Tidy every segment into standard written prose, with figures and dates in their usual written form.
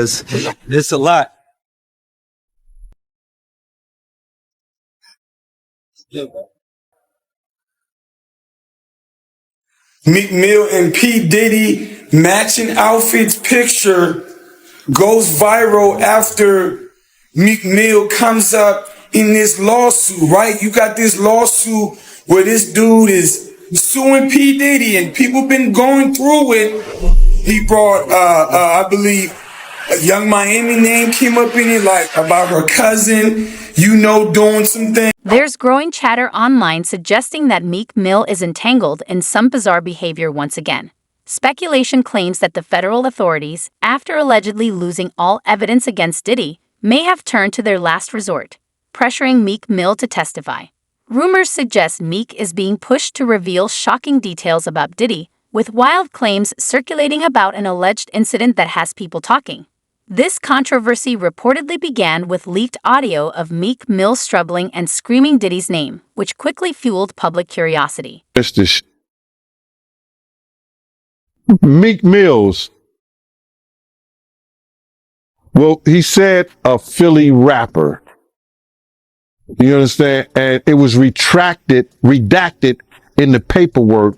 It's a lot. Meek Mill and P. Diddy matching outfits picture goes viral after Meek Mill comes up in this lawsuit, right? You got this lawsuit where this dude is suing P. Diddy and people been going through it. He brought, I believe, a Young Miami name came up in it, like about her cousin, doing some things. There's growing chatter online suggesting that Meek Mill is entangled in some bizarre behavior once again. Speculation claims that the federal authorities, after allegedly losing all evidence against Diddy, may have turned to their last resort, pressuring Meek Mill to testify. Rumors suggest Meek is being pushed to reveal shocking details about Diddy, with wild claims circulating about an alleged incident that has people talking. This controversy reportedly began with leaked audio of Meek Mill struggling and screaming Diddy's name, which quickly fueled public curiosity. Meek Mills. Well, he said a Philly rapper. You understand? And it was redacted in the paperwork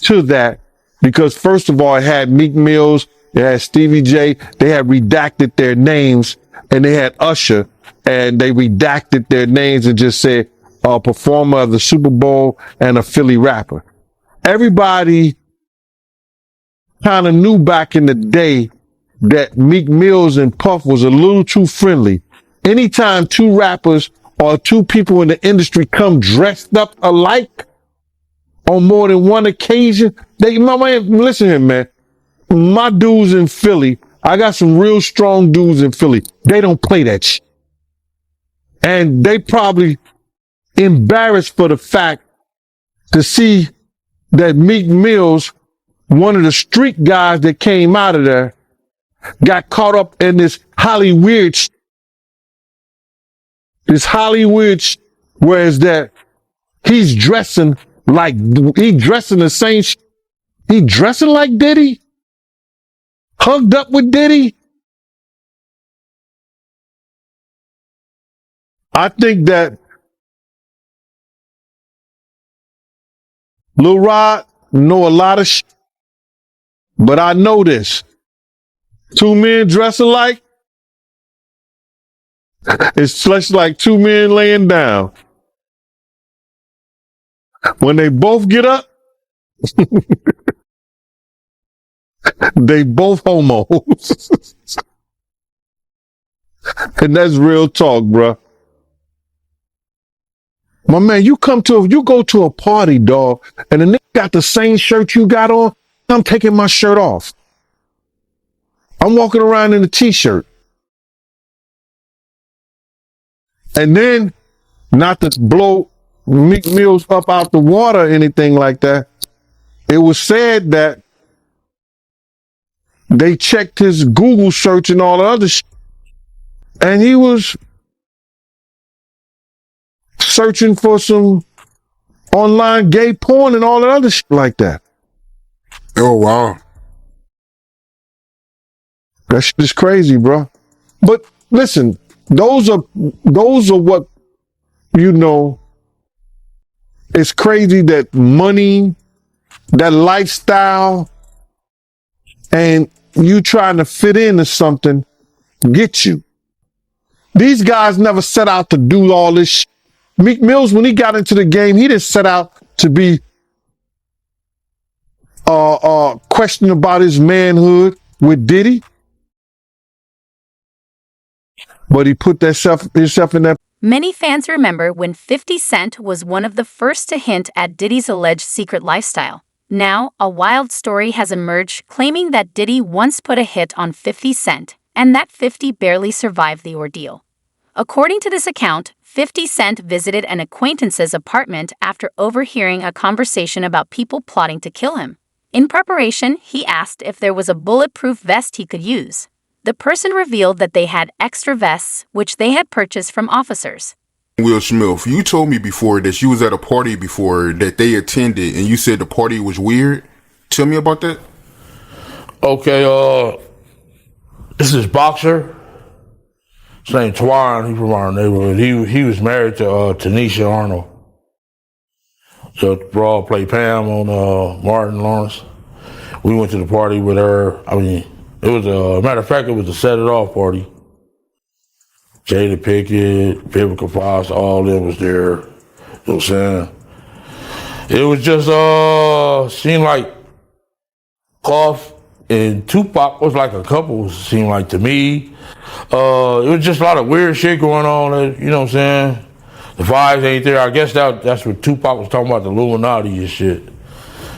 to that because, first of all, it had Meek Mills, it had Stevie J, they had redacted their names, and they had Usher, and they redacted their names and just said a performer of the Super Bowl and a Philly rapper. Everybody kind of knew back in the day that Meek Mills and Puff was a little too friendly. Anytime two rappers or two people in the industry come dressed up alike on more than one occasion, listen here, man. My dudes in Philly, I got some real strong dudes in Philly. They don't play that shit. And they probably embarrassed for the fact to see that Meek Mills, one of the street guys that came out of there, got caught up in this Hollywood whereas that he's dressing the same he dressing like Diddy, hugged up with Diddy. I think that Lil Rod know a lot of but I know this. Two men dress alike, it's just like two men laying down. When they both get up, they both homos. And that's real talk, bruh. My man, you go to a party, dog, and the nigga got the same shirt you got on, I'm taking my shirt off. I'm walking around in a t-shirt. And then, not to blow Meek Mills up out the water or anything like that, it was said that they checked his Google search and all the other shit, and he was searching for some online gay porn and all the other shit like that. Oh, wow. That shit is crazy, bro. But listen, those are what, it's crazy that money, that lifestyle, and you trying to fit into something get you. These guys never set out to do all this shit. Meek Mills, when he got into the game, he didn't set out to be questioning about his manhood with Diddy. But he put himself in that. Many fans remember when 50 Cent was one of the first to hint at Diddy's alleged secret lifestyle. Now, a wild story has emerged claiming that Diddy once put a hit on 50 Cent, and that 50 barely survived the ordeal. According to this account, 50 Cent visited an acquaintance's apartment after overhearing a conversation about people plotting to kill him. In preparation, he asked if there was a bulletproof vest he could use. The person revealed that they had extra vests, which they had purchased from officers. Will Smith, you told me before that you was at a party before that they attended, and you said the party was weird. Tell me about that. Okay, This is boxer. His name Twan. He's from our neighborhood. He was married to Tanisha Arnold. So Broad played Pam on Martin Lawrence. We went to the party with her. I mean, it was matter of fact, it was a set it off party. Jada Pinkett, Vivica Fox, all of them was there. You know what I'm saying? It was just seemed like Puff and Tupac was like a couple, seemed like to me. It was just a lot of weird shit going on, you know what I'm saying? The vibes ain't there. I guess that's what Tupac was talking about, the Illuminati and shit.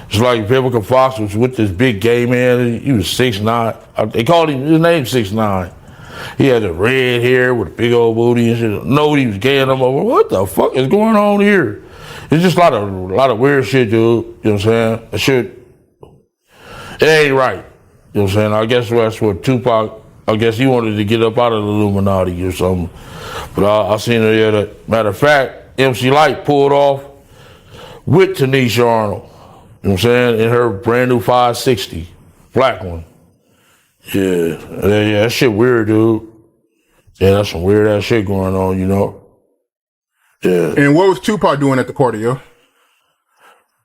It's like Vivica Fox was with this big gay man. He was 6'9". They called him, his name 6'9". He had the red hair with a big old booty and shit. Nobody was gay and I'm like, what the fuck is going on here? It's just a lot of weird shit, dude. You know what I'm saying? That shit, it ain't right. You know what I'm saying? I guess that's what Tupac, I guess he wanted to get up out of the Illuminati or something. But I seen her there. Matter of fact, MC Lyte pulled off with Tanisha Arnold. You know what I'm saying? In her brand new 560, black one. Yeah, that shit weird, dude. Yeah, that's some weird ass shit going on, you know? Yeah. And what was Tupac doing at the party, yo?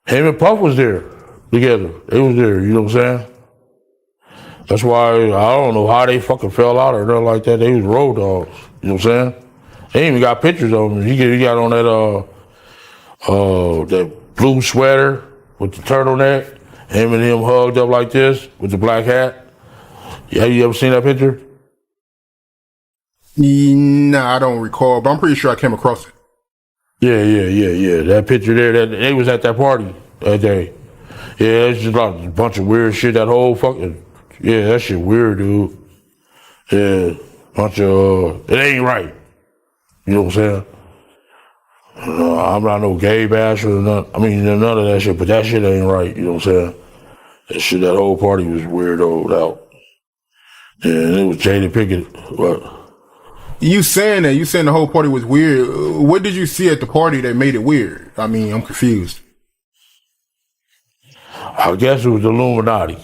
Him and Puff was there together. They was there, you know what I'm saying? That's why I don't know how they fucking fell out or nothing like that. They was road dogs, you know what I'm saying? They even got pictures of him. He got on that blue sweater with the turtleneck. Him and him hugged up like this with the black hat. Yeah, you ever seen that picture? Nah, I don't recall, but I'm pretty sure I came across it. Yeah. That picture there, they was at that party that day. Yeah, it's just like a bunch of weird shit. That whole fucking, yeah, that shit weird, dude. Yeah, bunch of, it ain't right. You know what I'm saying? I'm not no gay basher or nothing. I mean, none of that shit, but that shit ain't right. You know what I'm saying? That whole party was weirdoed out. Yeah, and it was Jada Pinkett. What? You saying the whole party was weird. What did you see at the party that made it weird? I mean, I'm confused. I guess it was the Illuminati.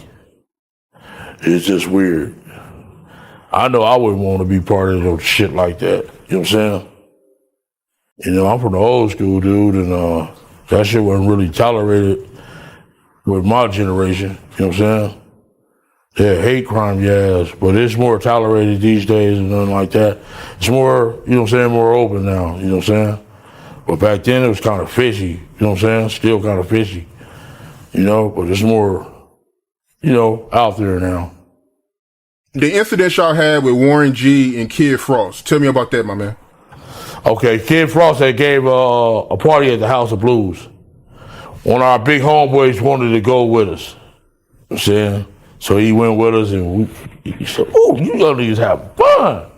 It's just weird. I know I wouldn't want to be part of no shit like that. You know what I'm saying? You know, I'm from the old school, dude, and that shit wasn't really tolerated with my generation. You know what I'm saying? Yeah, hate crime, yes, but it's more tolerated these days and nothing like that. It's more, you know what I'm saying, more open now, you know what I'm saying? But back then it was kind of fishy, you know what I'm saying? Still kind of fishy, you know, but it's more, you know, out there now. The incident y'all had with Warren G and Kid Frost, tell me about that, my man. Okay, Kid Frost had gave a party at the House of Blues. One of our big homeboys wanted to go with us, you know what I'm saying? So he went with us and he said, "Oh, you young niggas have fun."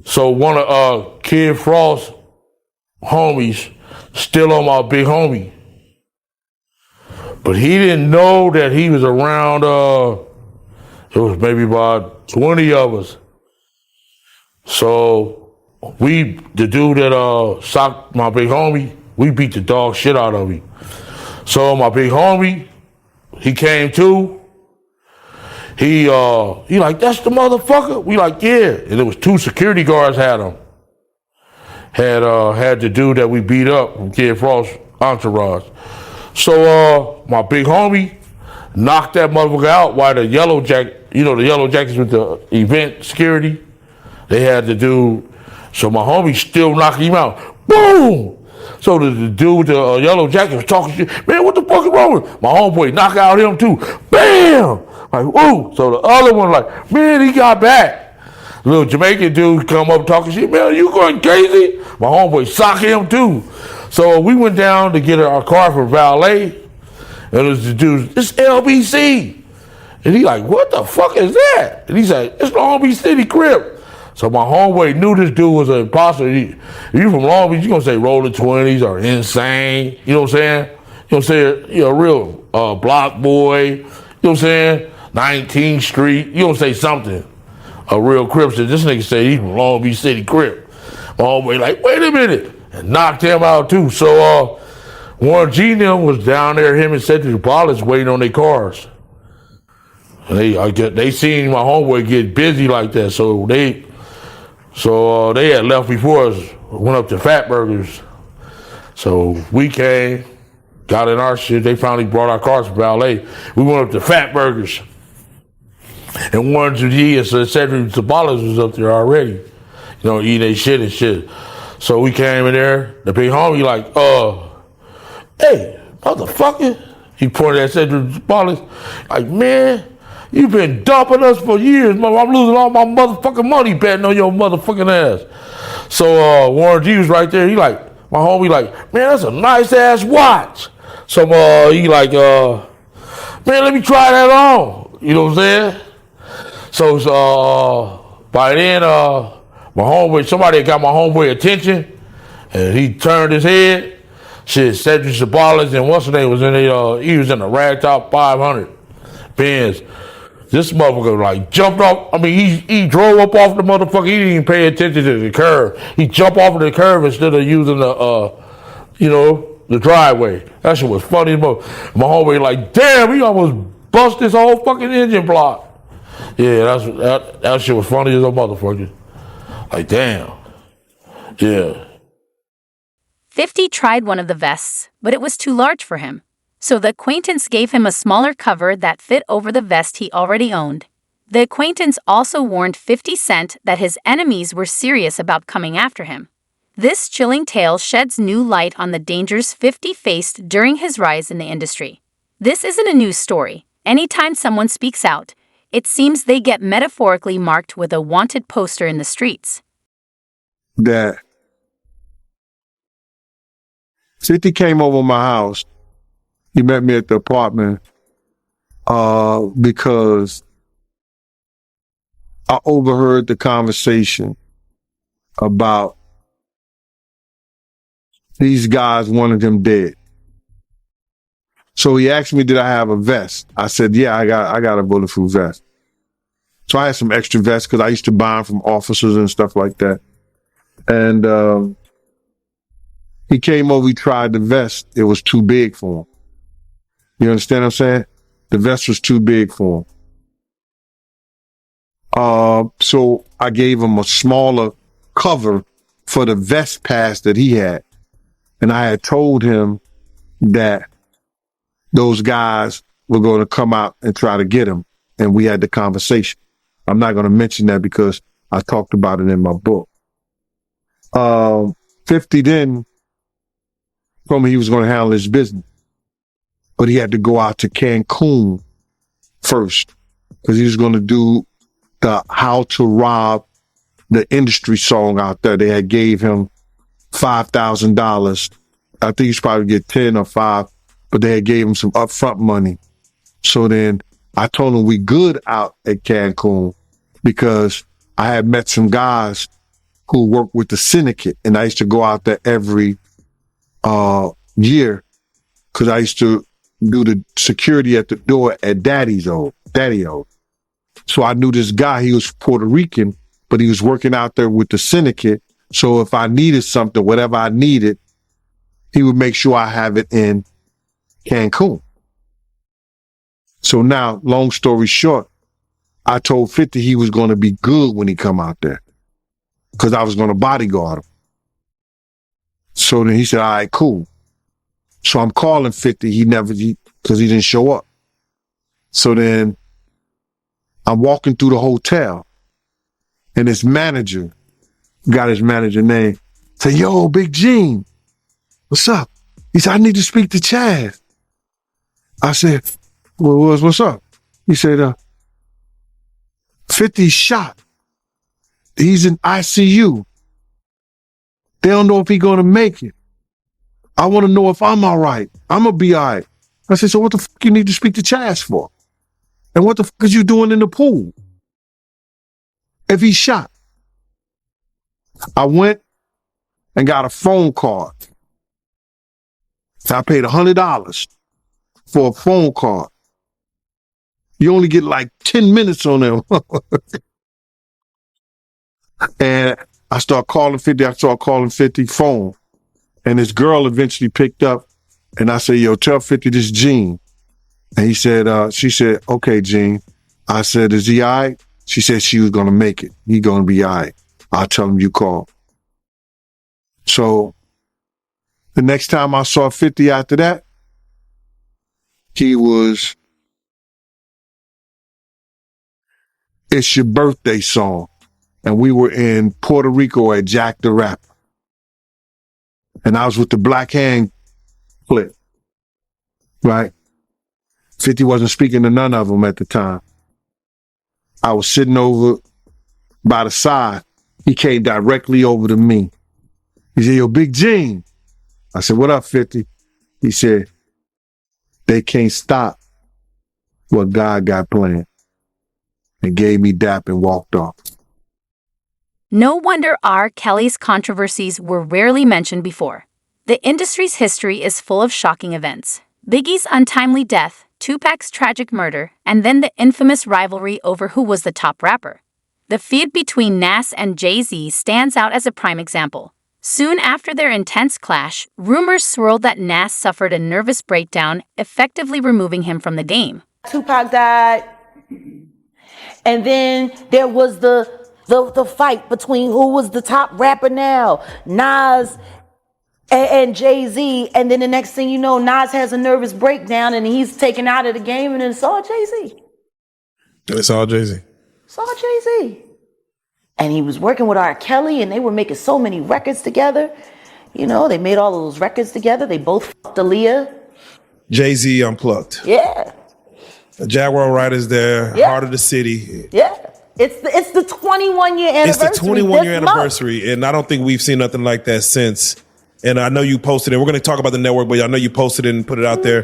So one of Kid Frost's homies still on my big homie. But he didn't know that he was around, it was maybe about 20 of us. So the dude that socked my big homie, we beat the dog shit out of him. So my big homie, he came to. He like, "That's the motherfucker?" We like, "Yeah." And there was 2 security guards had him. Had the dude that we beat up from Kid Frost entourage. So my big homie knocked that motherfucker out while the yellow jacket, you know, the yellow jackets with the event security, they had the dude. So my homie still knocked him out. Boom! So the dude with the yellow jacket was talking shit. "Man, what the fuck is wrong with him?" My homeboy knocked out him too. Bam! Like, whoa. So the other one like, "Man, he got back." Little Jamaican dude come up talking shit. "Man, you going crazy?" My homeboy socked him too. So we went down to get our car for valet. And it was the dude, "It's LBC." And he like, "What the fuck is that?" And he said, "It's Long Beach City Crip." So my homeboy knew this dude was an imposter. If you from Long Beach, you gonna say Rolling 20s or Insane. You know what I'm saying? You know what I'm saying? You're a real block boy. You know what I'm saying? 19th Street. You gonna say something. A real Crip. So this nigga say he's from Long Beach City Crip. My homeboy like, "Wait a minute." And knocked him out too. So Warren G and them was down there, him and Cedric Wallace waiting on their cars. I guess they seen my homeboy get busy like that, so they had left before us, went up to Fat Burgers. So we came, got in our shit. They finally brought our cars to valet. We went up to Fat Burgers. And Warren G and Cedric Sabalas was up there already, eating their shit and shit. So we came in there. The big homie like, hey, motherfucker. He pointed at Cedric Sabalas, like, man, you been dumping us for years, man. I'm losing all my motherfucking money betting on your motherfucking ass. So Warren G was right there. He like, my homie like, man, that's a nice ass watch. So he like, man, let me try that on. You know what I'm saying? So by then, my homeboy, somebody got my homeboy attention, and he turned his head. Shit, Cedric Sabalas and what's his name was in the, he was in the Ragtop 500 Benz. This motherfucker like jumped off. I mean, he drove up off the motherfucker. He didn't even pay attention to the curve. He jumped off of the curve instead of using the driveway. That shit was funny as fuck. My homeboy like, damn, he almost bust his whole fucking engine block. Yeah, that shit was funny as a motherfucker. Like, damn. Yeah. 50 tried one of the vests, but it was too large for him. So the acquaintance gave him a smaller cover that fit over the vest he already owned. The acquaintance also warned 50 Cent that his enemies were serious about coming after him. This chilling tale sheds new light on the dangers 50 faced during his rise in the industry. This isn't a news story. Anytime someone speaks out, it seems they get metaphorically marked with a wanted poster in the streets. That 50 came over my house. He met me at the apartment because I overheard the conversation about these guys wanted him dead. So he asked me, did I have a vest? I said, yeah, I got a bulletproof vest. So I had some extra vests because I used to buy them from officers and stuff like that. And he came over, he tried the vest. It was too big for him. You understand what I'm saying? The vest was too big for him. So I gave him a smaller cover for the vest pass that he had. And I had told him that those guys were going to come out and try to get him. And we had the conversation. I'm not going to mention that because I talked about it in my book. 50 then told me he was going to handle his business. But he had to go out to Cancun first because he was going to do the How to Rob the Industry song out there. They had gave him $5,000. I think he's probably get 10 or 5, but they had gave him some upfront money. So then I told him we good out at Cancun because I had met some guys who worked with the syndicate, and I used to go out there every year because I used to do the security at the door at Daddy O. So I knew this guy. He was Puerto Rican, but he was working out there with the syndicate. So if I needed something, whatever I needed, he would make sure I have it in Cancun. So now, long story short, I told 50 he was going to be good when he come out there because I was going to bodyguard him. So then he said, all right, cool. So I'm calling 50. Because he didn't show up. So then I'm walking through the hotel and his manager, got his manager name, said, yo, Big Gene, what's up? He said, I need to speak to Chaz. I said, well, what's up? He said, 50 shot. He's in ICU. They don't know if he's going to make it. I want to know if I'm all right. I'm going to be all right. I said, so what the fuck you need to speak to Chaz for? And what the fuck is you doing in the pool? If he's shot. I went and got a phone card. I paid $100 for a phone card. You only get like 10 minutes on them. And I start calling 50 phone. And this girl eventually picked up and I said, yo, tell 50 this Gene. And she said, okay, Gene. I said, is he all right? She said she was going to make it. He going to be all right. I'll tell him you called. So the next time I saw 50 after that, he was, It's Your Birthday song. And we were in Puerto Rico at Jack the Rapper. And I was with the Black Hand clip, right? 50 wasn't speaking to none of them at the time. I was sitting over by the side. He came directly over to me. He said, yo, Big Gene. I said, what up, 50? He said, they can't stop what God got planned. And gave me dap and walked off. No wonder R. Kelly's controversies were rarely mentioned before. The industry's history is full of shocking events. Biggie's untimely death, Tupac's tragic murder, and then the infamous rivalry over who was the top rapper. The feud between Nas and Jay-Z stands out as a prime example. Soon after their intense clash, rumors swirled that Nas suffered a nervous breakdown, effectively removing him from the game. Tupac died, and then there was the fight between who was the top rapper now, Nas and Jay-Z, and then the next thing you know, Nas has a nervous breakdown and he's taken out of the game, and it's all Jay-Z. It's all Jay-Z. It's all Jay-Z. And he was working with R. Kelly, and they were making so many records together. You know, they made all of those records together. They both fucked Aaliyah. Jay-Z Unplugged. Yeah. The Jaguar Riders there, Yeah. Heart of the City. Yeah. It's the 21-year anniversary. It's the 21-year anniversary, and I don't think we've seen nothing like that since. And I know you posted it. We're going to talk about the network, but I know you posted it and put it out there.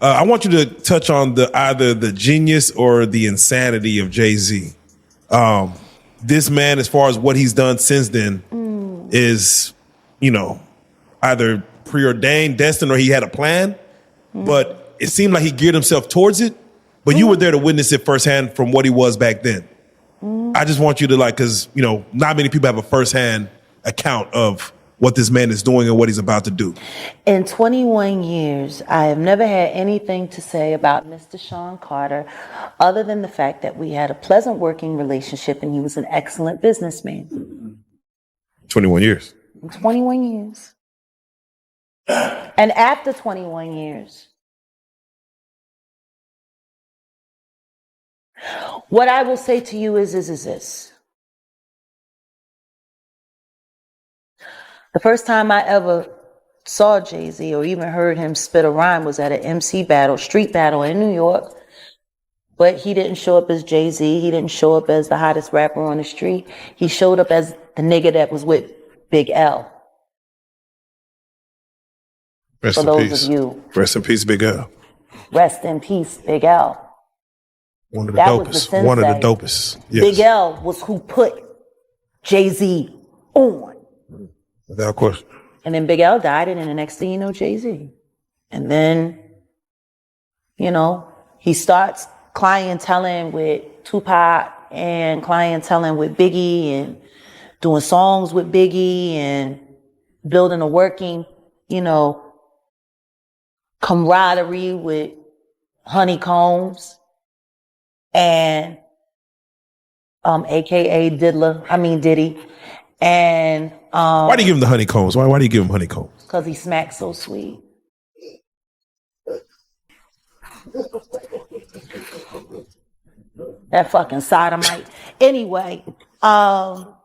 I want you to touch on either the genius or the insanity of Jay-Z. This man, as far as what he's done since then, is, either preordained, destined, or he had a plan. But it seemed like he geared himself towards it. But you were there to witness it firsthand from what he was back then. I just want you to because, not many people have a firsthand account of what this man is doing and what he's about to do. In 21 years, I have never had anything to say about Mr. Sean Carter other than the fact that we had a pleasant working relationship and he was an excellent businessman. 21 years. 21 years. And after 21 years, what I will say to you is this. The first time I ever saw Jay-Z or even heard him spit a rhyme was at an MC battle, street battle in New York. But he didn't show up as Jay-Z. He didn't show up as the hottest rapper on the street. He showed up as the nigga that was with Big L. Rest For in those peace. of you. Rest in peace, Big L. Rest in peace, Big L. One of the That was the dopest. sensei. One of the dopest. Yes. Big L was who put Jay-Z on. Without question. And then Big L died, and then the next thing you know, Jay-Z. And then, he starts clienteling with Tupac and clienteling with Biggie and doing songs with Biggie and building a working, camaraderie with Honeycombs and AKA Diddy. And why do you give him the honeycombs? Why do you give him honeycombs? because he smacks so sweet. That fucking sodomite. Anyway, so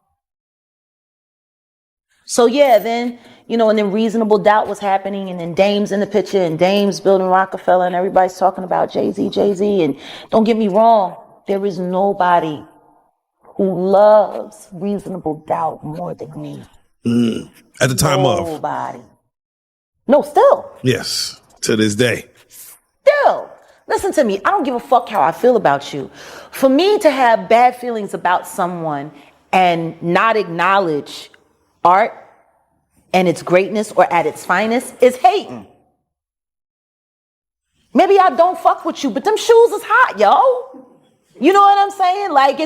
yeah, then, and then Reasonable Doubt was happening, and then Dame's in the picture, and Dame's building Rockefeller, and everybody's talking about Jay-Z. And don't get me wrong, there is nobody who loves Reasonable Doubt more than me. At the time of. Nobody. No, still. Yes. To this day. Still. Listen to me. I don't give a fuck how I feel about you. For me to have bad feelings about someone and not acknowledge art and its greatness or at its finest is hating. Maybe I don't fuck with you, but them shoes is hot, yo. You know what I'm saying? Like,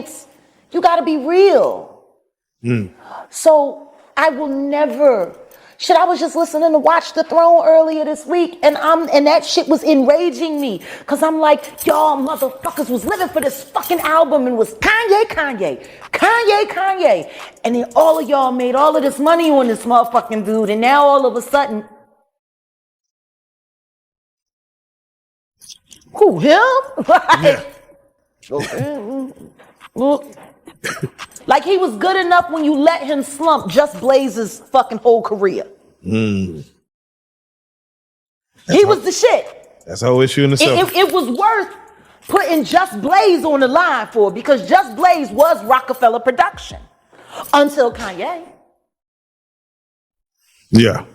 you gotta be real. So I will never Shit, I was just listening to Watch the Throne earlier this week, and that shit was enraging me. Cause I'm like, y'all motherfuckers was living for this fucking album and was Kanye. And then all of y'all made all of this money on this motherfucking dude, and now all of a sudden, who, him? Like he was good enough when you let him slump Just Blaze's fucking whole career. He was the shit. That's a whole issue in itself. It was worth putting Just Blaze on the line for, because Just Blaze was Rockefeller production until Kanye. Yeah.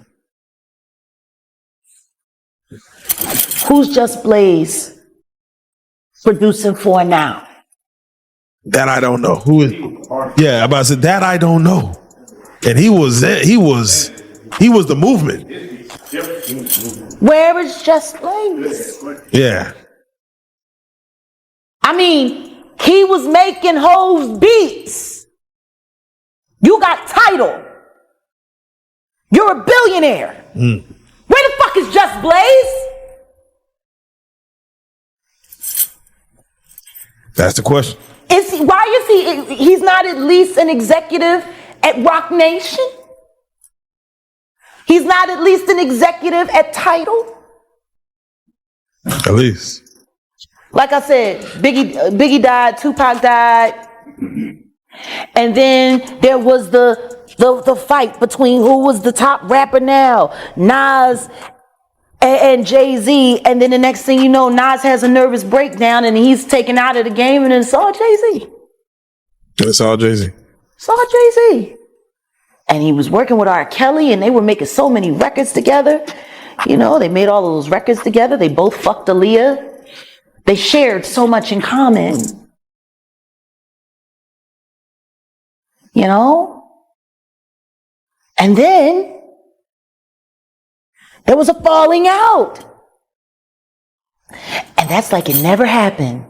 Who's Just Blaze producing for now? That I don't know. Who is? Yeah, I'm about to say that I don't know. And he was the movement. Where is Just Blaze? Yeah. I mean, he was making Hov's beats. You got Tidal. You're a billionaire. Where the fuck is Just Blaze? That's the question. He's not at least an executive at Rock Nation? He's not at least an executive at Tidal? At least. Like I said, Biggie died, Tupac died. And then there was the fight between who was the top rapper now, Nas and Jay-Z. And then the next thing you know, Nas has a nervous breakdown and he's taken out of the game, and it's all Jay-Z. It's all Jay-Z. It's all Jay-Z. And he was working with R. Kelly, and they were making so many records together. You know, they made all of those records together. They both fucked Aaliyah. They shared so much in common. You know? And then there was a falling out. And that's like it never happened.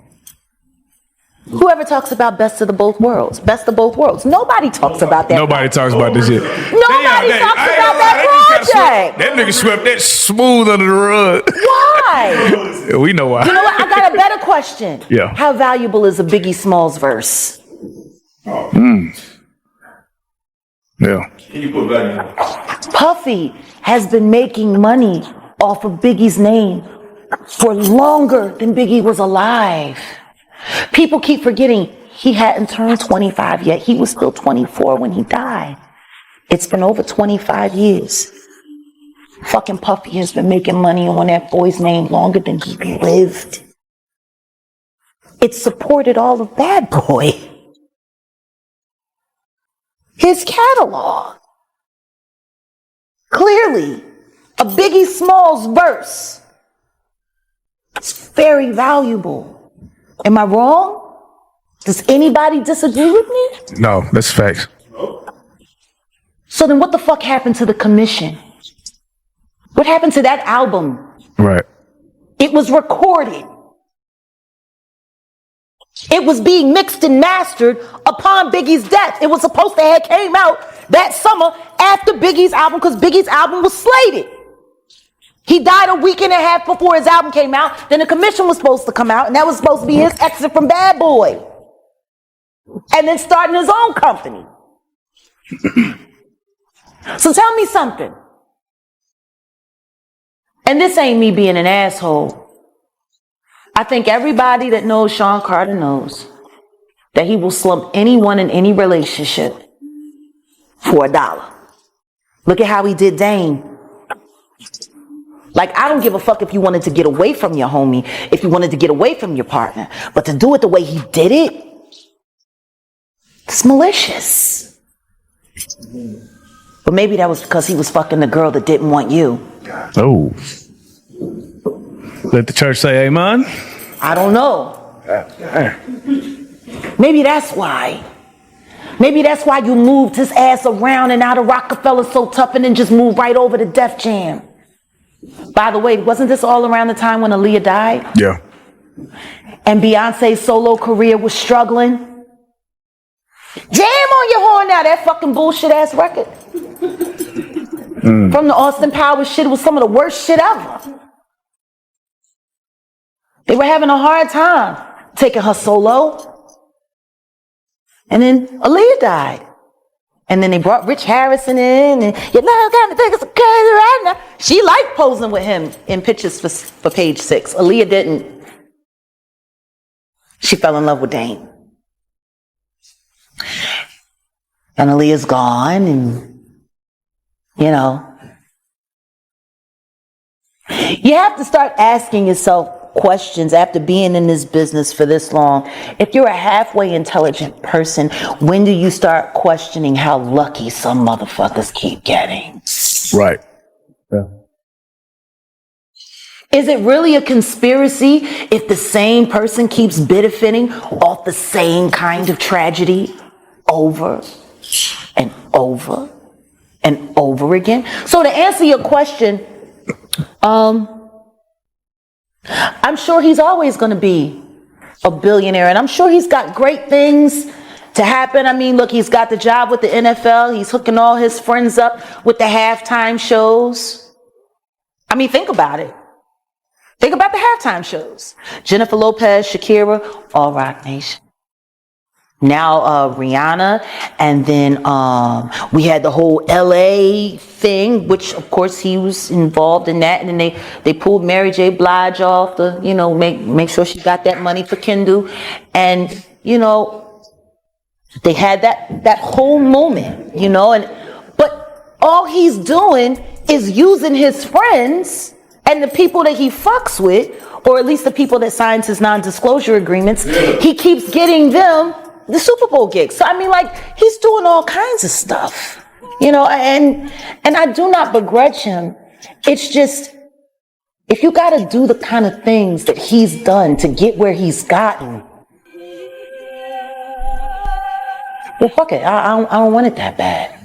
Whoever talks about best of the both worlds, best of both worlds. Nobody talks about that. Nobody talks about this shit. Nobody talks about that project. That nigga swept that smooth under the rug. Why? Yeah, we know why. You know what? I got a better question. Yeah. How valuable is a Biggie Smalls verse? Yeah. Puffy has been making money off of Biggie's name for longer than Biggie was alive. People keep forgetting he hadn't turned 25 yet. He was still 24 when he died. It's been over 25 years. Fucking Puffy has been making money on that boy's name longer than he lived. It supported all of Bad Boy. His catalog. Clearly, a Biggie Smalls verse is very valuable. Am I wrong? Does anybody disagree with me? No, that's facts. So then what the fuck happened to the commission? What happened to that album? Right. It was recorded. It was being mixed and mastered upon Biggie's death. It was supposed to have came out that summer after Biggie's album, because Biggie's album was slated. He died a week and a half before his album came out. Then the commission was supposed to come out, and that was supposed to be his exit from Bad Boy. And then starting his own company. So tell me something. And this ain't me being an asshole. I think everybody that knows Sean Carter knows that he will slump anyone in any relationship for $1. Look at how he did Dame. Like, I don't give a fuck if you wanted to get away from your homie, if you wanted to get away from your partner. But to do it the way he did it, it's malicious. But maybe that was because he was fucking the girl that didn't want you. Oh. Let the church say amen. I don't know. Maybe that's why. Maybe that's why you moved his ass around and out of Rockefeller so tough and then just moved right over to Def Jam. By the way, wasn't this all around the time when Aaliyah died? Yeah. And Beyonce's solo career was struggling? Jam on your horn now, that fucking bullshit ass record. from the Austin Powers shit. It was some of the worst shit ever. They were having a hard time taking her solo. And then Aaliyah died. And then they brought Rich Harrison in, and you know, kind of think it's crazy right now. She liked posing with him in pictures for Page Six. Aaliyah didn't. She fell in love with Dame. And Aaliyah's gone, and, you know. You have to start asking yourself questions after being in this business for this long. If you're a halfway intelligent person, when do you start questioning how lucky some motherfuckers keep getting? Right. Yeah. Is it really a conspiracy if the same person keeps benefiting off the same kind of tragedy over and over and over again? So to answer your question, I'm sure he's always going to be a billionaire, and I'm sure he's got great things to happen. I mean, look, he's got the job with the NFL. He's hooking all his friends up with the halftime shows. I mean, think about it. Think about the halftime shows. Jennifer Lopez, Shakira, all Rock Nation. Now Rihanna, and then we had the whole LA thing, which of course he was involved in that, and then they pulled Mary J. Blige off to, you know, make sure she got that money for Kindle, and you know, they had that whole moment, you know, but all he's doing is using his friends and the people that he fucks with, or at least the people that signs his non-disclosure agreements. He keeps getting them the Super Bowl gigs. So I mean, like, he's doing all kinds of stuff, you know, and I do not begrudge him. It's just, if you got to do the kind of things that he's done to get where he's gotten, well, fuck it. I don't want it that bad.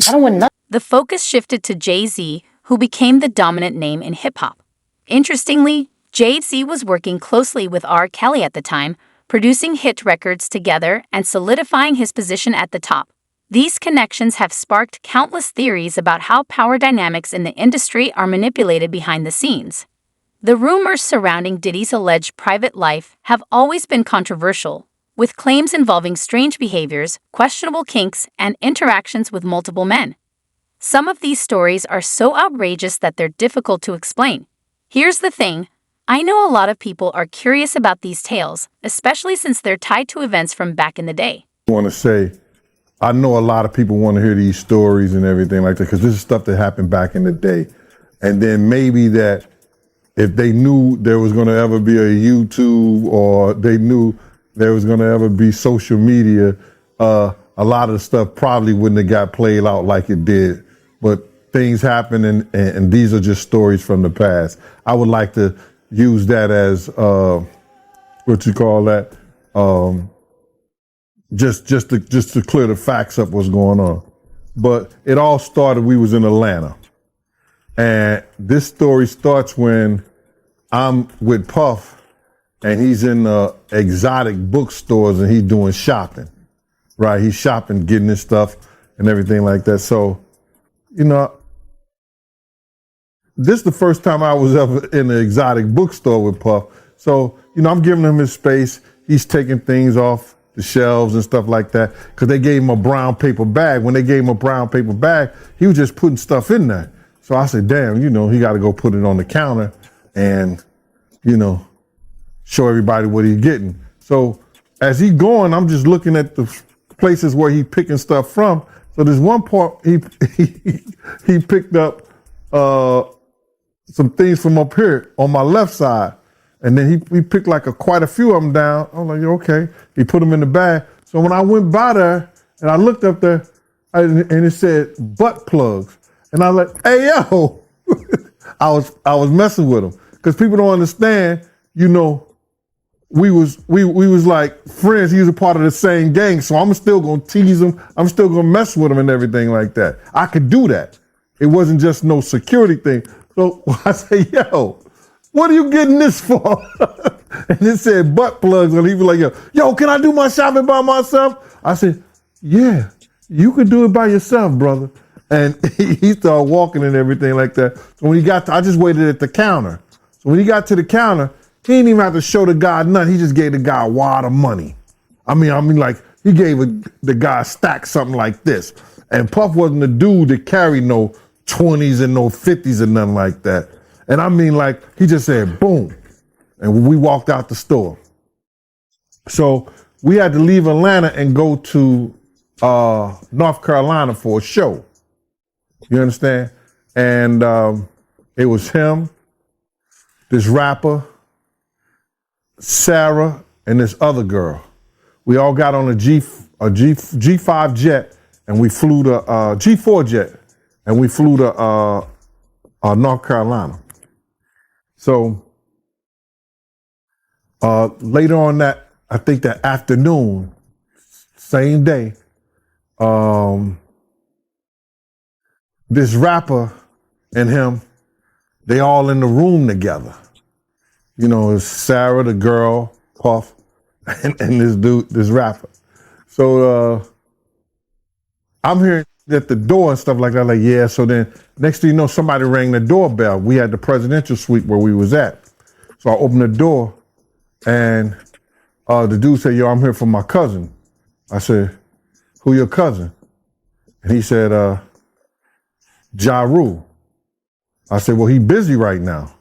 I don't want nothing. The focus shifted to Jay-Z, who became the dominant name in hip-hop. Interestingly, Jay-Z was working closely with R. Kelly at the time, producing hit records together and solidifying his position at the top. These connections have sparked countless theories about how power dynamics in the industry are manipulated behind the scenes. The rumors surrounding Diddy's alleged private life have always been controversial, with claims involving strange behaviors, questionable kinks, and interactions with multiple men. Some of these stories are so outrageous that they're difficult to explain. Here's the thing. I know a lot of people are curious about these tales, especially since they're tied to events from back in the day. I want to say, I know a lot of people want to hear these stories and everything like that, because this is stuff that happened back in the day. And then maybe that if they knew there was going to ever be a YouTube, or they knew there was going to ever be social media, a lot of the stuff probably wouldn't have got played out like it did. But things happen, and these are just stories from the past. I would like to use that as what you call that, just to clear the facts up what's going on. But it all started, we was in Atlanta, and this story starts when I'm with Puff, and he's in exotic bookstores, and he's doing shopping, right? He's shopping, getting his stuff and everything like that. So, you know, this is the first time I was ever in an exotic bookstore with Puff. So, you know, I'm giving him his space. He's taking things off the shelves and stuff like that, because they gave him a brown paper bag. When they gave him a brown paper bag, he was just putting stuff in there. So I said, damn, you know, he got to go put it on the counter and, you know, show everybody what he's getting. So as he going, I'm just looking at the places where he picking stuff from. So there's one part he picked up some things from up here on my left side, and then he picked like quite a few of them down. I'm like, okay. He put them in the bag. So when I went by there and I looked up there, and it said butt plugs, and I was like, hey yo, I was messing with him, because people don't understand. You know, we was like friends. He was a part of the same gang, so I'm still gonna tease him. I'm still gonna mess with him and everything like that. I could do that. It wasn't just no security thing. So I say, yo, what are you getting this for? And it said butt plugs, and he was like, yo, can I do my shopping by myself? I said, yeah, you can do it by yourself, brother. And he started walking and everything like that. So when he got I just waited at the counter. So when he got to the counter, he didn't even have to show the guy nothing. He just gave the guy a wad of money. I mean, like he gave the guy a stack something like this. And Puff wasn't the dude that carried no 20s and no 50s and nothing like that. And I mean, like he just said, boom. And we walked out the store. So we had to leave Atlanta and go to North Carolina for a show. You understand? And it was him, this rapper, Sarah, and this other girl. We all got on a G5 jet, and we flew to G4 jet, and we flew to North Carolina. So later on that, I think that afternoon, same day, this rapper and him, they all in the room together. You know, it's Sarah, the girl, Puff, and this dude, this rapper. So I'm hearing at the door and stuff like that, like, yeah. So then next thing you know, somebody rang the doorbell. We had the presidential suite where we was at. So I opened the door and the dude said, yo, I'm here for my cousin. I said, who your cousin? And he said, Ja Rule. I said, well, he busy right now.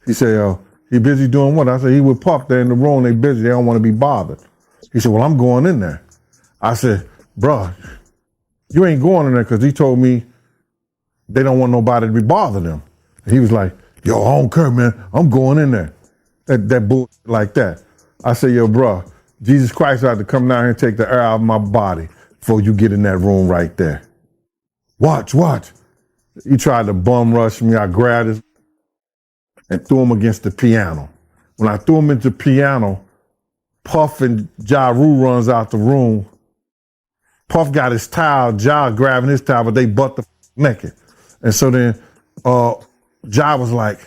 He said, he busy doing what? I said, he with Puff. They're in the room. They busy. They don't want to be bothered. He said, well, I'm going in there. I said, bruh, you ain't going in there because he told me they don't want nobody to be bothering them. And he was like, yo, I don't care, man. I'm going in there. That bullshit like that. I said, yo, bruh, Jesus Christ had to come down here and take the air out of my body before you get in that room right there. Watch. He tried to bum rush me. I grabbed his and threw him against the piano. When I threw him into the piano, Puff and Ja Rule runs out the room. Puff got his towel, Ja grabbing his towel, but they butt the naked. And so then Ja was like,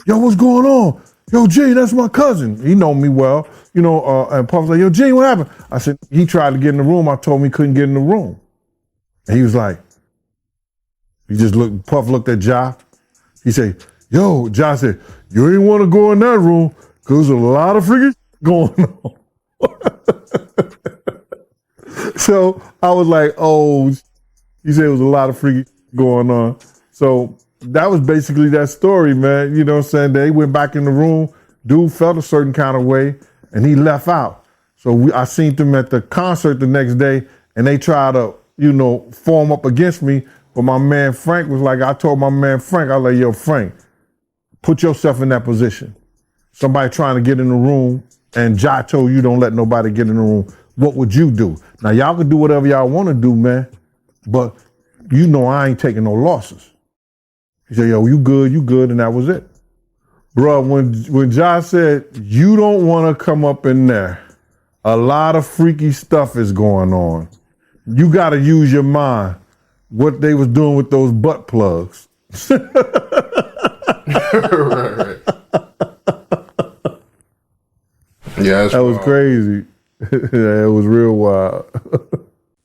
yo, what's going on? Yo, G, that's my cousin. He know me well, you know, and Puff was like, yo, G, what happened? I said, he tried to get in the room. I told him he couldn't get in the room. And he was like, Puff looked at Ja. He said, yo, Ja said, you ain't want to go in that room because there's a lot of freaking going on. So I was like, oh, he said it was a lot of freaking going on. So that was basically that story, man. You know what I'm saying? They went back in the room. Dude felt a certain kind of way and he left out. So I seen them at the concert the next day and they tried to, you know, form up against me. But my man Frank was like, I told my man Frank, I was like, yo, Frank, put yourself in that position. Somebody trying to get in the room and Ja told you don't let nobody get in the room. What would you do? Now, y'all can do whatever y'all want to do, man. But you know I ain't taking no losses. He said, yo, you good, and that was it. Bruh, when Ja said, you don't want to come up in there, a lot of freaky stuff is going on. You got to use your mind. What they was doing with those butt plugs. right. Yeah, that was crazy. Yeah, it was real wild.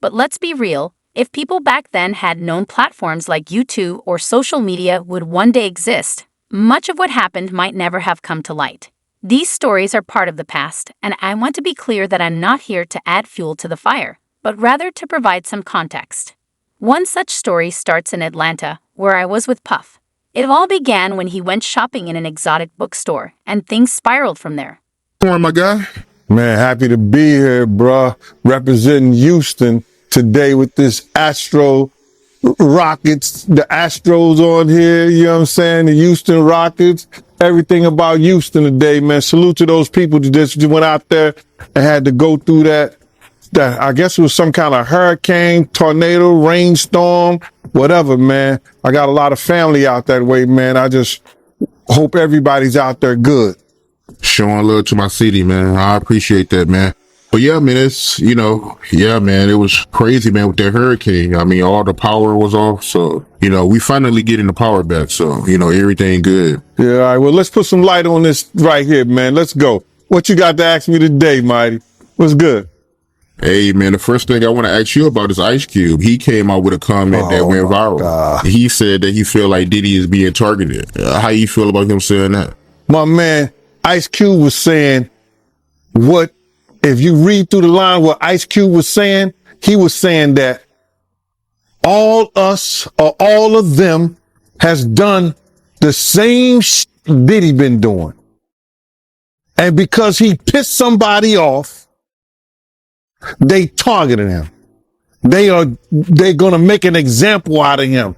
But let's be real. If people back then had known platforms like YouTube or social media would one day exist, much of what happened might never have come to light. These stories are part of the past, and I want to be clear that I'm not here to add fuel to the fire, but rather to provide some context. One such story starts in Atlanta, where I was with Puff. It all began when he went shopping in an exotic bookstore, and things spiraled from there. Morning, my guy. Man, happy to be here, bruh. Representing Houston today with this Astro Rockets, the Astros on here, you know what I'm saying? The Houston Rockets, everything about Houston today, man. Salute to those people that just went out there and had to go through that I guess it was some kind of hurricane, tornado, rainstorm, whatever, man. I got a lot of family out that way, man. I just hope everybody's out there good. Showing love to my city, man. I appreciate that, man. But yeah, man, it's, man, it was crazy, man, with that hurricane. I mean, all the power was off. So, we finally getting the power back. So, everything good. Yeah, all right. Well, let's put some light on this right here, man. Let's go. What you got to ask me today, Mighty? What's good? Hey man, the first thing I want to ask you about is Ice Cube. He came out with a comment that went viral. God. He said that he feel like Diddy is being targeted. How you feel about him saying that? My man, Ice Cube was saying what, if you read through the line what Ice Cube was saying, he was saying that all us or all of them has done the same Diddy been doing. And because he pissed somebody off, they targeted him. They're going to make an example out of him.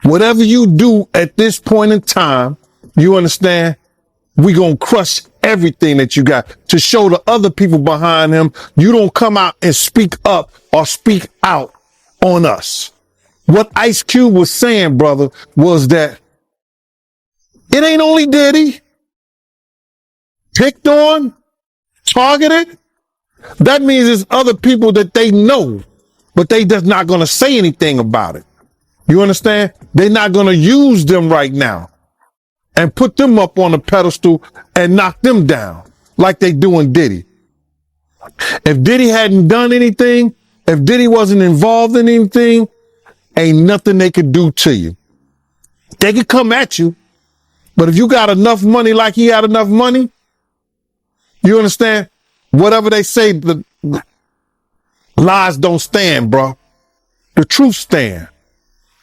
Whatever you do at this point in time, you understand, we going to crush everything that you got to show the other people behind him. You don't come out and speak up or speak out on us. What Ice Cube was saying, brother, was that it ain't only Diddy picked on, targeted. That means there's other people that they know, but they just not going to say anything about it. You understand? They're not going to use them right now and put them up on a pedestal and knock them down like they doing Diddy. If Diddy hadn't done anything, if Diddy wasn't involved in anything, ain't nothing they could do to you. They could come at you, but if you got enough money like he had enough money, you understand? Whatever they say, the lies don't stand, bro. The truth stand.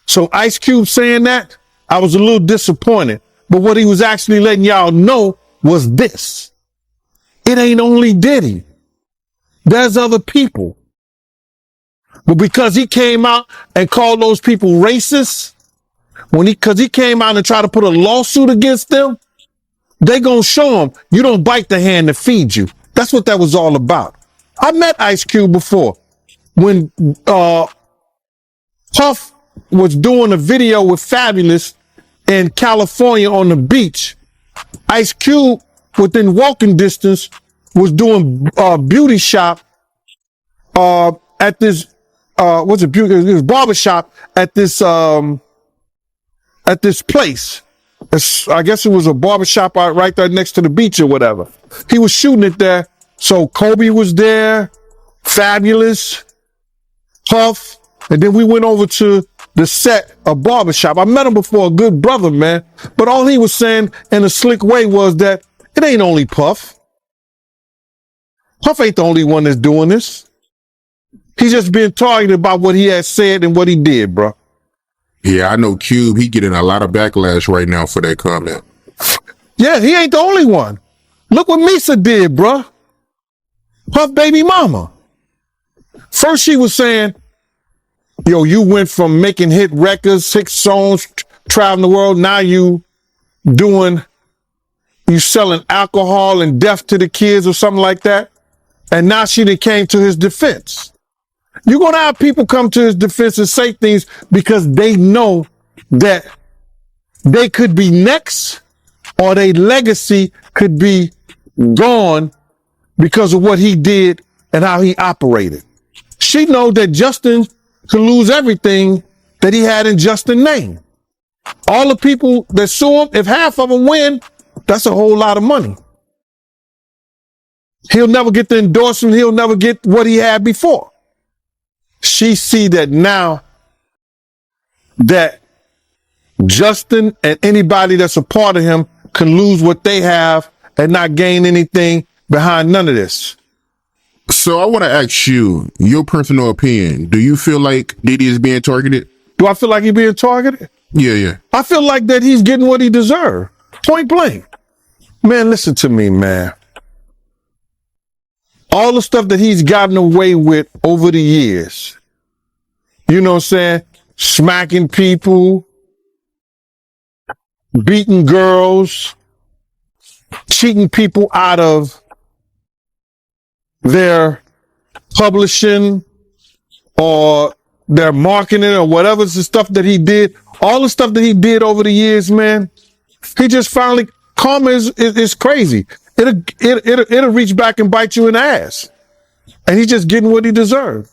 So Ice Cube saying that, I was a little disappointed. But what he was actually letting y'all know was this. It ain't only Diddy. There's other people. But because he came out and called those people racist, because he came out and tried to put a lawsuit against them, they gonna show him you don't bite the hand that feeds you. That's what that was all about. I met Ice Cube before when Puff was doing a video with Fabulous in California on the beach. Ice Cube, within walking distance, was doing beauty shop at this what's it, beauty? It was barbershop at this place. I guess it was a barbershop right there next to the beach or whatever. He was shooting it there. So Kobe was there, Fabulous, Puff, and then we went over to the set of barbershop. I met him before, a good brother, man. But all he was saying in a slick way was that it ain't only Puff. Puff ain't the only one that's doing this. He's just being targeted about what he has said and what he did, bro. Yeah, I know Cube, he getting a lot of backlash right now for that comment. Yeah, he ain't the only one. Look what Misa did, bro. Puff baby mama. First she was saying, yo, you went from making hit records, 6 songs, traveling the world. Now you selling alcohol and death to the kids or something like that. And now she done came to his defense. You're going to have people come to his defense and say things because they know that they could be next or their legacy could be gone because of what he did and how he operated. She knows that Justin could lose everything that he had in Justin's name. All the people that sue him, if half of them win, that's a whole lot of money. He'll never get the endorsement. He'll never get what he had before. She see that now that Justin and anybody that's a part of him can lose what they have and not gain anything behind none of this. So I want to ask you, your personal opinion. Do you feel like Diddy is being targeted? Do I feel like he's being targeted? Yeah. I feel like that he's getting what he deserves. Point blank. Man, listen to me, man. All the stuff that he's gotten away with over the years, you know what I'm saying? Smacking people, beating girls, cheating people out of their publishing or their marketing or whatever the stuff that he did, all the stuff that he did over the years, man, he just finally, karma is crazy. It'll reach back and bite you in the ass. And he's just getting what he deserved.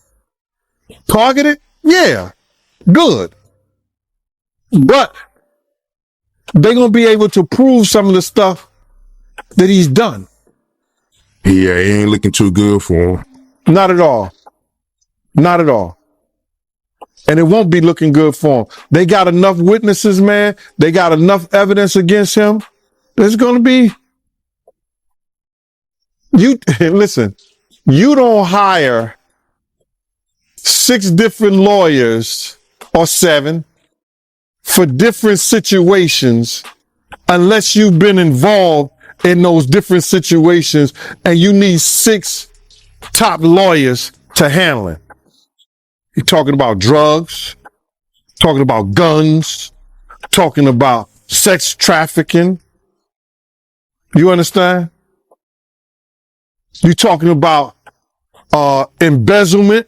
Targeted? Yeah. Good. But they're going to be able to prove some of the stuff that he's done. Yeah, it ain't looking too good for him. Not at all. Not at all. And it won't be looking good for him. They got enough witnesses, man. They got enough evidence against him. There's going to be, listen, you don't hire 6 different lawyers or 7 for different situations unless you've been involved in those different situations, and you need 6 top lawyers to handle it. You're talking about drugs, talking about guns, talking about sex trafficking. You understand? You're talking about embezzlement,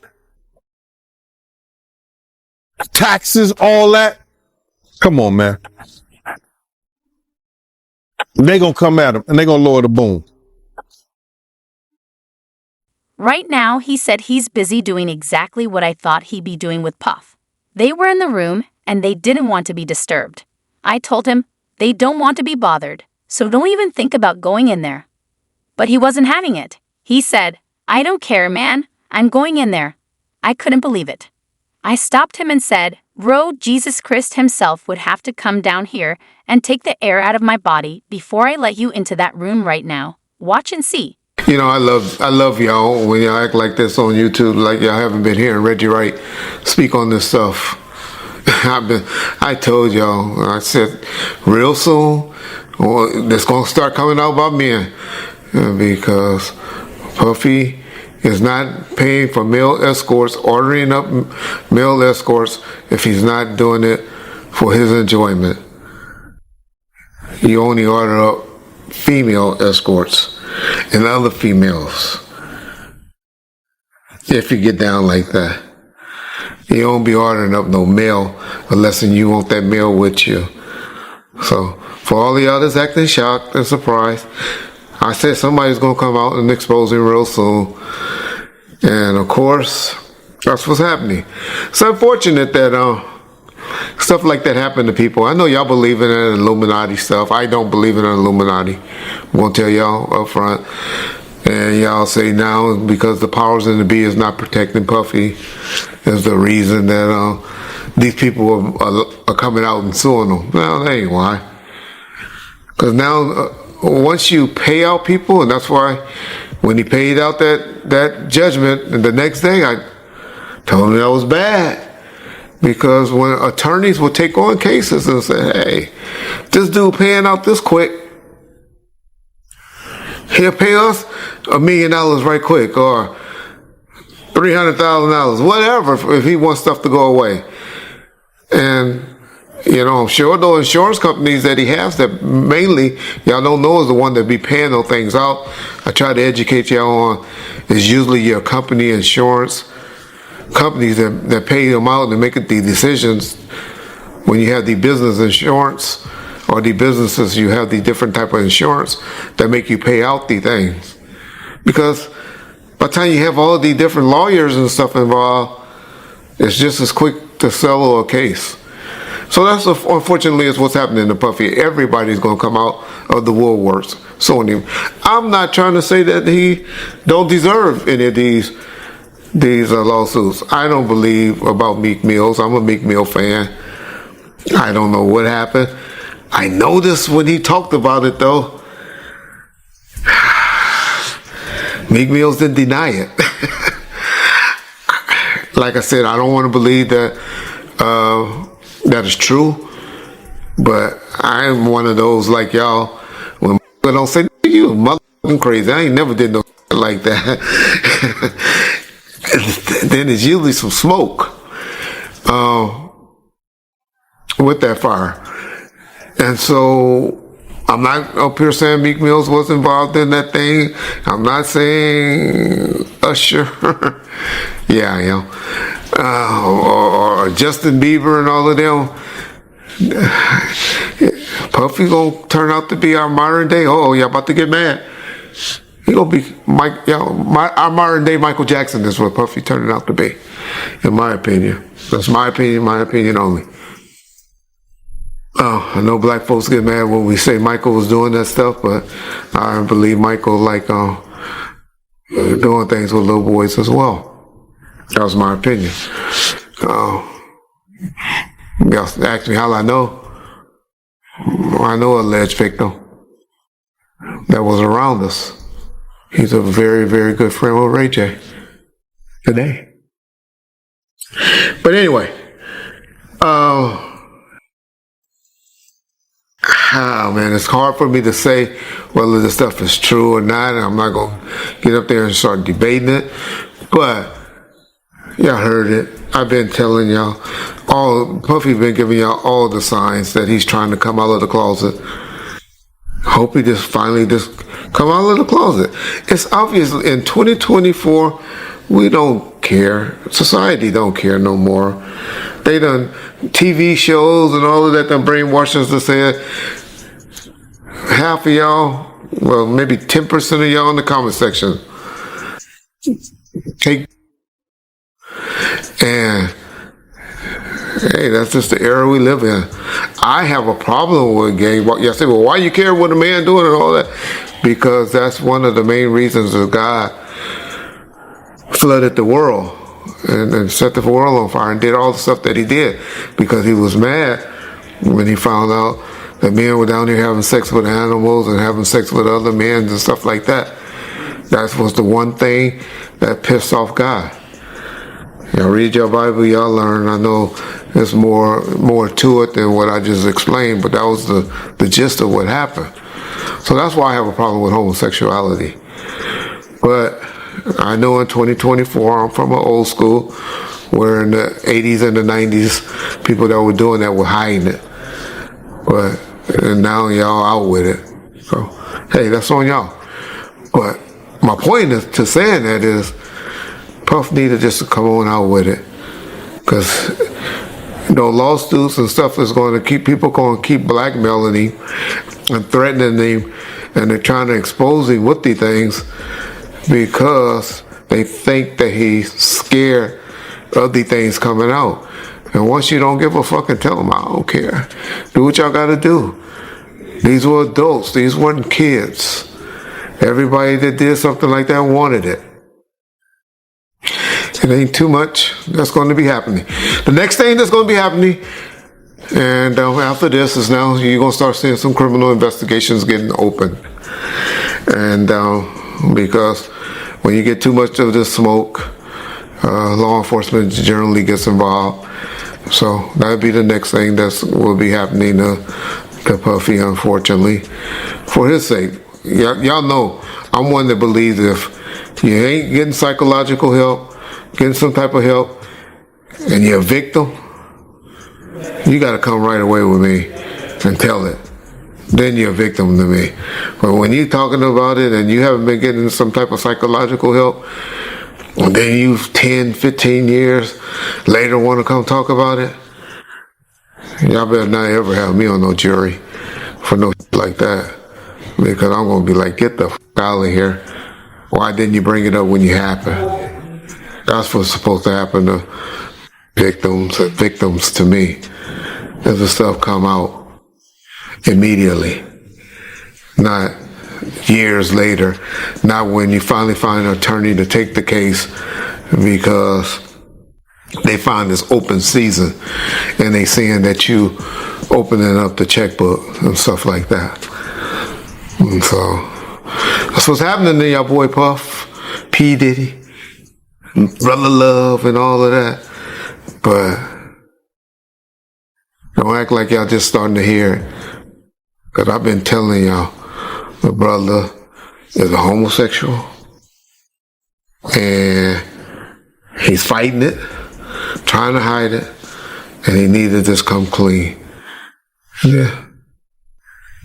taxes, all that. Come on, man. They're going to come at him and they're going to lower the boom. Right now, he said he's busy doing exactly what I thought he'd be doing with Puff. They were in the room and they didn't want to be disturbed. I told him they don't want to be bothered, so don't even think about going in there. But he wasn't having it. He said, I don't care, man. I'm going in there. I couldn't believe it. I stopped him and said, bro, Jesus Christ himself would have to come down here and take the air out of my body before I let you into that room right now. Watch and see. You know, I love y'all when y'all act like this on YouTube, like y'all haven't been hearing Reggie Wright speak on this stuff. I told y'all, I said, real soon, it's gonna start coming out about men, because Puffy is not paying for male escorts, ordering up male escorts if he's not doing it for his enjoyment. You only order up female escorts and other females. If you get down like that, you don't be ordering up no male unless you want that male with you. So for all the others acting shocked and surprised, I said somebody's gonna come out and expose him real soon. And of course, that's what's happening. It's unfortunate that stuff like that happened to people. I know y'all believe in that Illuminati stuff. I don't believe in Illuminati. I'm gonna tell y'all up front. And y'all say now because the powers in the be is not protecting Puffy is the reason that these people are coming out and suing them. Well, that ain't why. Because now once you pay out people, and that's why when he paid out that judgment, and the next day I told him that was bad. Because when attorneys will take on cases and say, hey, this dude paying out this quick, he'll pay us $1 million right quick, or $300,000, whatever, if he wants stuff to go away. And, you know, I'm sure those insurance companies that he has that mainly y'all don't know is the one that be paying those things out. I try to educate y'all on is usually your company insurance companies that pay them out and make the decisions when you have the business insurance or the businesses, you have the different type of insurance that make you pay out the things. Because by the time you have all the different lawyers and stuff involved, it's just as quick to settle a case. So that's unfortunately is what's happening to Puffy. Everybody's going to come out of the woodworks suing him. I'm not trying to say that he don't deserve any of these lawsuits. I don't believe about Meek Mills. I'm a Meek Mill fan. I don't know what happened. I noticed when he talked about it though, Meek Mills didn't deny it. Like I said, I don't want to believe that that is true, but I'm one of those like y'all. When don't say you motherfucking crazy, I ain't never did no like that. Then there's usually some smoke with that fire. And so I'm not up here saying Meek Mills was involved in that thing. I'm not saying Usher. Yeah, I am. Or Justin Bieber and all of them. Puffy gonna turn out to be our modern day. Oh, y'all about to get mad. He gonna be our modern day Michael Jackson is what Puffy turning out to be, in my opinion. That's my opinion only. I know black folks get mad when we say Michael was doing that stuff, but I believe Michael doing things with little boys as well. That was my opinion. Y'all asked me how I know. I know an alleged victim that was around us. He's a very, very good friend with Ray J today. But anyway, man, it's hard for me to say whether this stuff is true or not, and I'm not going to get up there and start debating it. But y'all heard it. I've been telling y'all, Puffy's been giving y'all all the signs that he's trying to come out of the closet. Hope he just finally come out of the closet. It's obvious in 2024, we don't care. Society don't care no more. They done TV shows and all of that done brainwashed us to say half of y'all, well, maybe 10% of y'all in the comment section. And hey, that's just the era we live in. I have a problem with gay. You say, well, why you care what a man doing and all that? Because that's one of the main reasons that God flooded the world and set the world on fire and did all the stuff that he did, because he was mad when he found out that men were down here having sex with animals and having sex with other men and stuff like that. That was the one thing that pissed off God. Y'all read your Bible, y'all learn. I know there's more to it than what I just explained, but that was the gist of what happened. So that's why I have a problem with homosexuality. But I know in 2024, I'm from an old school, where in the 80s and the 90s, people that were doing that were hiding it. And now y'all out with it. So, hey, that's on y'all. But my point to saying that is, Puff needed just to come on out with it, because lawsuits and stuff is going to keep blackmailing him and threatening him, and they're trying to expose him with these things because they think that he's scared of these things coming out. And once you don't give a fuck and tell them, I don't care. Do what y'all got to do. These were adults. These weren't kids. Everybody that did something like that wanted it. It ain't too much that's going to be happening. The next thing that's going to be happening, and after this, is now you're going to start seeing some criminal investigations getting open. And because when you get too much of this smoke, law enforcement generally gets involved. So that'll be the next thing that will be happening to Puffy, unfortunately, for his sake. Y'all know I'm one that believes if you ain't getting psychological help, getting some type of help, and you're a victim, you got to come right away with me and tell it. Then you're a victim to me. But when you're talking about it and you haven't been getting some type of psychological help, and then you 10, 15 years later want to come talk about it, y'all better not ever have me on no jury for no like that. Because I'm going to be like, get the out of here. Why didn't you bring it up when you happened? That's what's supposed to happen to victims to me. As the stuff come out immediately, not years later, not when you finally find an attorney to take the case because they find this open season and they seeing that you opening up the checkbook and stuff like that. And so that's what's happening to y'all boy Puff, P. Diddy, Brother Love, and all of that. But don't act like y'all just starting to hear it. Because I've been telling y'all, the brother is a homosexual. And he's fighting it, trying to hide it. And he needs to just come clean. Yeah.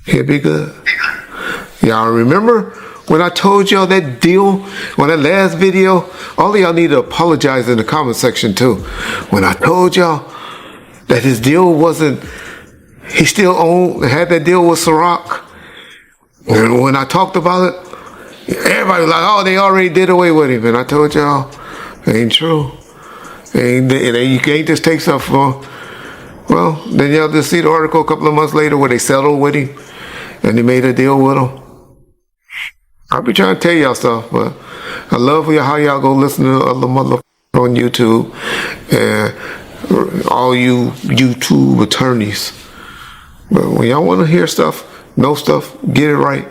He'll be good. Y'all remember when I told y'all that deal, when that last video, all of y'all need to apologize in the comment section too. When I told y'all that his deal wasn't, he still had that deal with Ciroc. And when I talked about it, everybody was like, oh, they already did away with him. And I told y'all, it ain't true. You can't just take stuff from, well, then y'all just see the article a couple of months later where they settled with him and they made a deal with him. I'll be trying to tell y'all stuff, but I love how y'all go listen to other motherfuckers on YouTube and all you YouTube attorneys. But when y'all want to hear stuff, know stuff, get it right,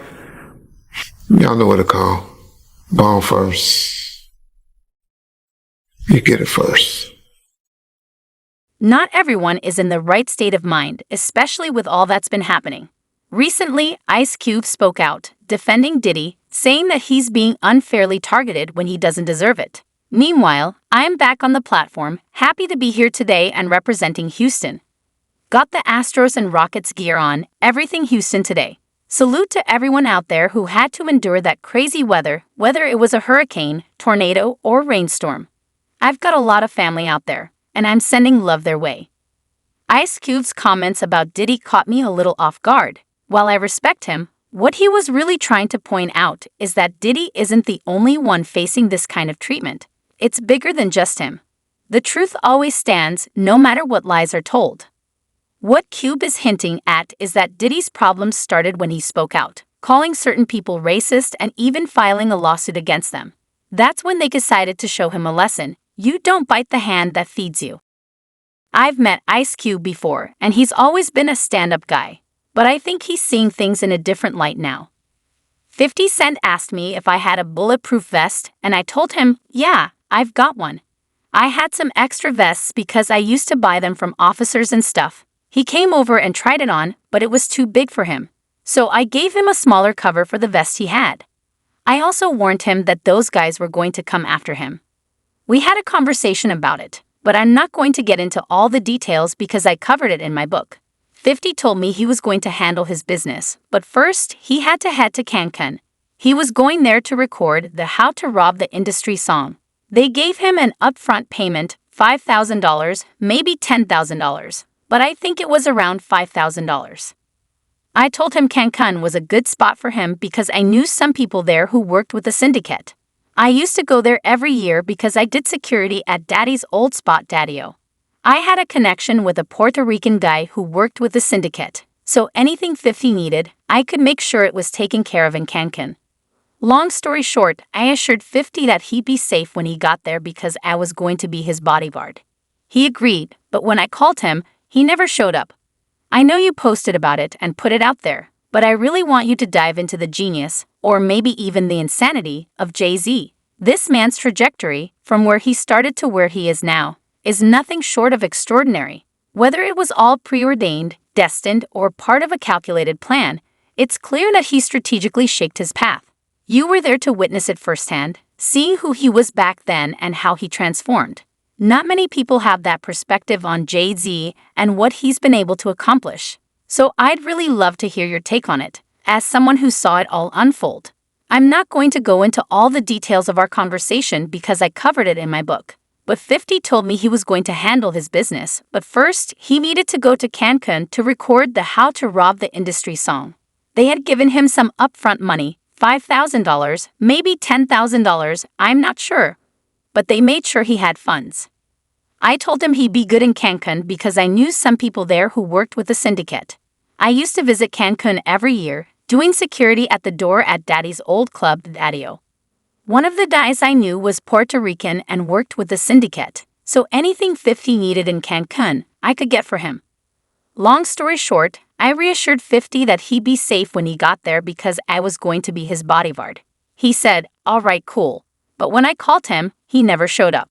y'all know what to call. Bomb first. You get it first. Not everyone is in the right state of mind, especially with all that's been happening. Recently, Ice Cube spoke out, defending Diddy, saying that he's being unfairly targeted when he doesn't deserve it. Meanwhile, I'm back on the platform, happy to be here today and representing Houston. Got the Astros and Rockets gear on, everything Houston today. Salute to everyone out there who had to endure that crazy weather, whether it was a hurricane, tornado, or rainstorm. I've got a lot of family out there, and I'm sending love their way. Ice Cube's comments about Diddy caught me a little off guard. While I respect him, what he was really trying to point out is that Diddy isn't the only one facing this kind of treatment. It's bigger than just him. The truth always stands, no matter what lies are told. What Cube is hinting at is that Diddy's problems started when he spoke out, calling certain people racist and even filing a lawsuit against them. That's when they decided to show him a lesson. You don't bite the hand that feeds you. I've met Ice Cube before, and he's always been a stand-up guy. But I think he's seeing things in a different light now. 50 Cent asked me if I had a bulletproof vest, and I told him, yeah, I've got one. I had some extra vests because I used to buy them from officers and stuff. He came over and tried it on, but it was too big for him. So I gave him a smaller cover for the vest he had. I also warned him that those guys were going to come after him. We had a conversation about it, but I'm not going to get into all the details because I covered it in my book. 50 told me he was going to handle his business, but first he had to head to Cancun. He was going there to record the How to Rob the Industry song. They gave him an upfront payment, $5,000, maybe $10,000, but I think it was around $5,000. I told him Cancun was a good spot for him because I knew some people there who worked with the syndicate. I used to go there every year because I did security at Daddy's old spot, Daddy-O. I had a connection with a Puerto Rican guy who worked with the syndicate, so anything 50 needed, I could make sure it was taken care of in Cancun. Long story short, I assured 50 that he'd be safe when he got there because I was going to be his bodyguard. He agreed, but when I called him, he never showed up. I know you posted about it and put it out there, but I really want you to dive into the genius, or maybe even the insanity, of Jay-Z. This man's trajectory, from where he started to where he is now, is nothing short of extraordinary. Whether it was all preordained, destined, or part of a calculated plan, it's clear that he strategically shaped his path. You were there to witness it firsthand, seeing who he was back then and how he transformed. Not many people have that perspective on Jay-Z and what he's been able to accomplish. So I'd really love to hear your take on it, as someone who saw it all unfold. I'm not going to go into all the details of our conversation because I covered it in my book. But 50 told me he was going to handle his business, but first, he needed to go to Cancun to record the How to Rob the Industry song. They had given him some upfront money, $5,000, maybe $10,000, I'm not sure. But they made sure he had funds. I told him he'd be good in Cancun because I knew some people there who worked with the syndicate. I used to visit Cancun every year, doing security at the door at Daddy's old club, Daddy-O. One of the guys I knew was Puerto Rican and worked with the syndicate, so anything 50 needed in Cancun, I could get for him. Long story short, I reassured 50 that he'd be safe when he got there because I was going to be his bodyguard. He said, all right, cool. But when I called him, he never showed up.